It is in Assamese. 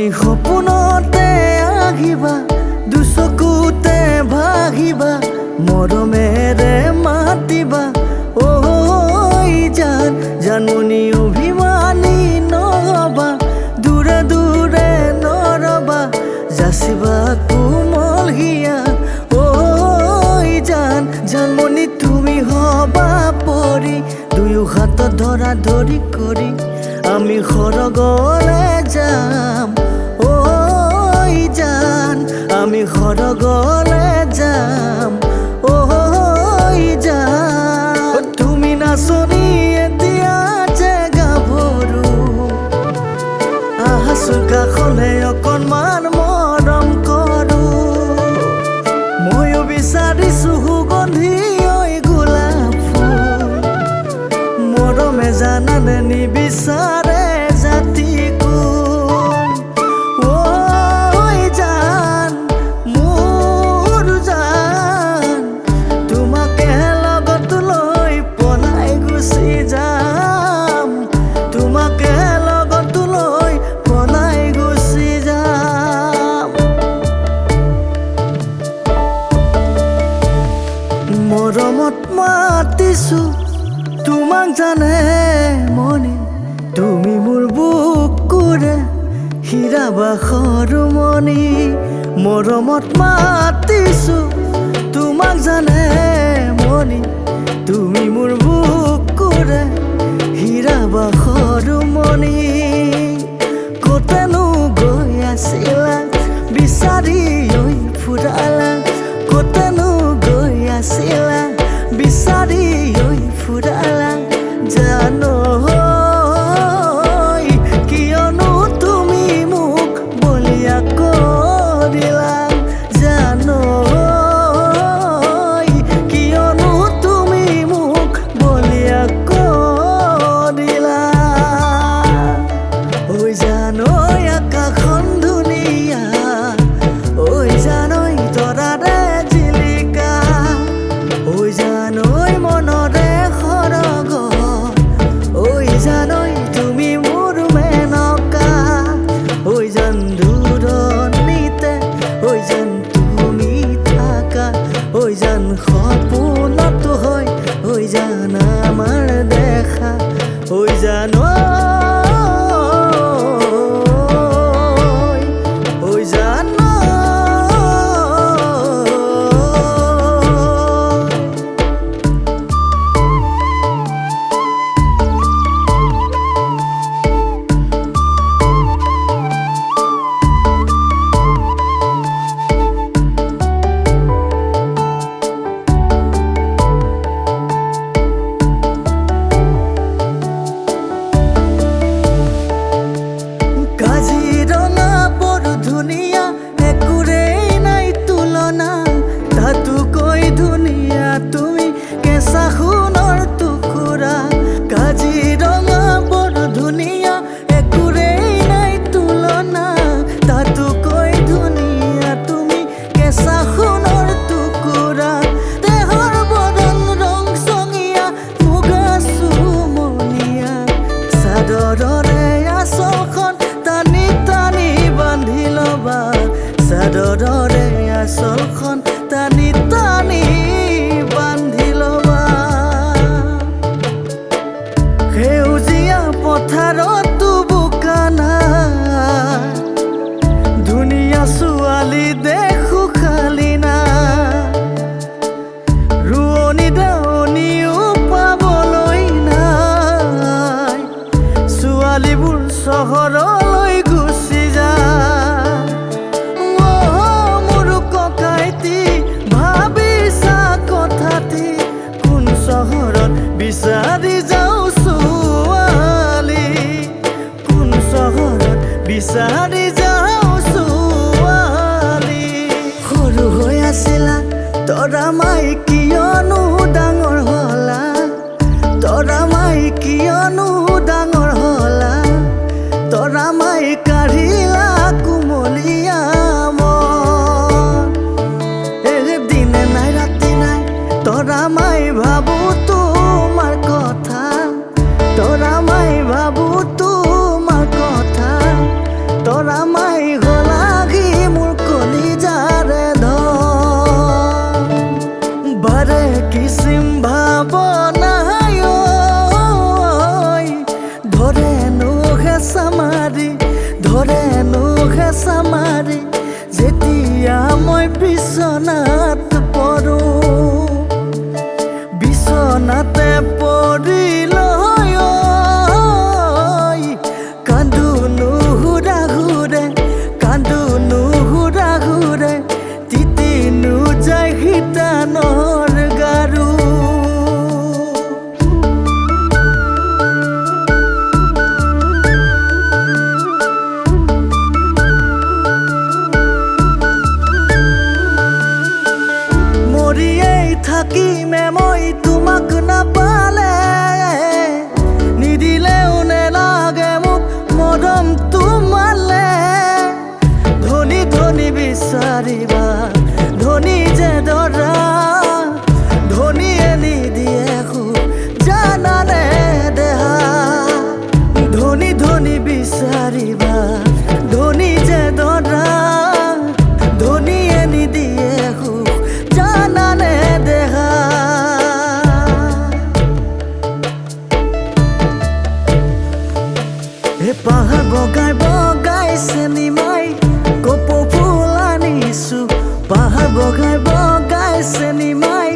তুমি সপোনতে আহিবা দুচকুতে ভাগিবা মৰমেৰে মাতিবা ঐ জান জানমণি অভিমানী নহবা দূৰে দূৰে নৰবা যাচিবা কোমল হিয়া ঐ জান জানমণি তুমি হবা পৰি দুয়ো হাতত ধৰা ধৰি কৰি আমি সৰগলে যাম ঐ জান আমি সৰগলে যাম ঐ জান তুমি নাচনি এতিয়া যে গাভৰু আহাচোন কাষলে অকণমান মৰম কৰো ময়ো বিচাৰিছো সুগন্ধি ঐ গোলাপ ফুল মৰমে জানানে নিবিচাৰে জাতি কোন ঐ জান মোৰ জান তোমাকে লগত লৈ পলাই গুচি যাম তোমাকে লগত লৈ পলাই গুচি যাম মৰমত মাতিছো তোমাক জানে মনি তুমি মোৰ বুকুৰে হীৰা বাখৰ মণি মৰমত মাতিছো তোমাক জানে মনি তুমি মোৰ বুকুৰে হীৰা বাখৰ মণি কতেনো গৈ আছিলা বিচাৰি ঐ ফুৰালা কতেনো গৈ আছিলা বিচাৰি ঐ ফুৰালা জানো কিয়নো তুমি মোক বলিয়া কৰিলা জানো কিয়নো তুমি মোক বলিয়া কৰিলা ঐ জানো আকাশখন ধুনীয়া ঐ জানো তৰাৰে জিলিকা ঐ জানো মনৰে সৰগ ঐ জানো তুমি মোৰ মেনকা ঐ জান দূৰণিতে ঐ জান তুমি থাকা ঐ জান সপোনতো হয় ঐ জান আমাৰ দেখা ঐ জানো ঐ জানো কাজিৰঙা বৰ ধুনীয়া একোৰেই নাই তুলনা তাতোকৈ ধুনীয়া তুমি কেঁচা সোণৰ টুকুৰা কাজিৰঙা বৰ ধুনীয়া একোৰেই নাই তুলনা তাতোকৈ ধুনীয়া তুমি কেঁচা সোণৰ টুকুৰা দেহৰ বদন ৰং চঙীয়া মুগা চুমনীয়া চাদৰৰে আঁচলখন টানি টানি বান্ধি ল'বা চাদৰৰে আঁচলখন টানি টানি বান্ধি ল'বা সেউজীয়া পথাৰতো বোকা নাই ধুনীয়া ছোৱালী দেখো খালি না ৰোৱনী দাৱনীও পাবলৈ নাই ছোৱালীবোৰ চহৰলৈ গুচি যায় মোৰ ককাইতি ভাবিছা কথাটি কোন চহৰত বিচাৰি যাওঁ ছোৱালী কোন চহৰত বিচাৰি যাওঁ ছোৱালী সৰু হৈ আছিলা তৰা মাই কিয়নো ডাঙৰ হলা তৰা মাই কিয়নো ডাঙৰ হলা তৰা মাই কাঢ়িলা কুমলীয়া মন দিনে নাই ৰাতি নাই তৰা মাই ভাবো তোমাৰ কথা তৰা মাই ভাবো তোমাৰ কথা তৰা মাই হেঁচা মাৰি যেতিয়া মই বিচনাত পৰোঁ বিচনাতে পৰি লৈ কান্দো নুহুৰা ঘূৰে কান্দো নুহুৰা ঘূৰে তিতি নোযায় শিতানৰ গাৰু থাকিমে মই তোমাক নাপালে নিদিলেও নেলাগে মোক মৰম তোমালে ধনী ধনী বিচাৰিবা ধনী যে দৰা ধনীয়ে নিদিয়ে সুখ জানানে দেহা ধনী ধনী বিচাৰিবা ধনী যে দৰা ধনীয়ে নিদিয়ে সুখ জানানে পাহাৰ বগাই বগাই চেনি মাই কপৌ ফুল আনিছো পাহাৰ বগাই বগাই চেনি মাই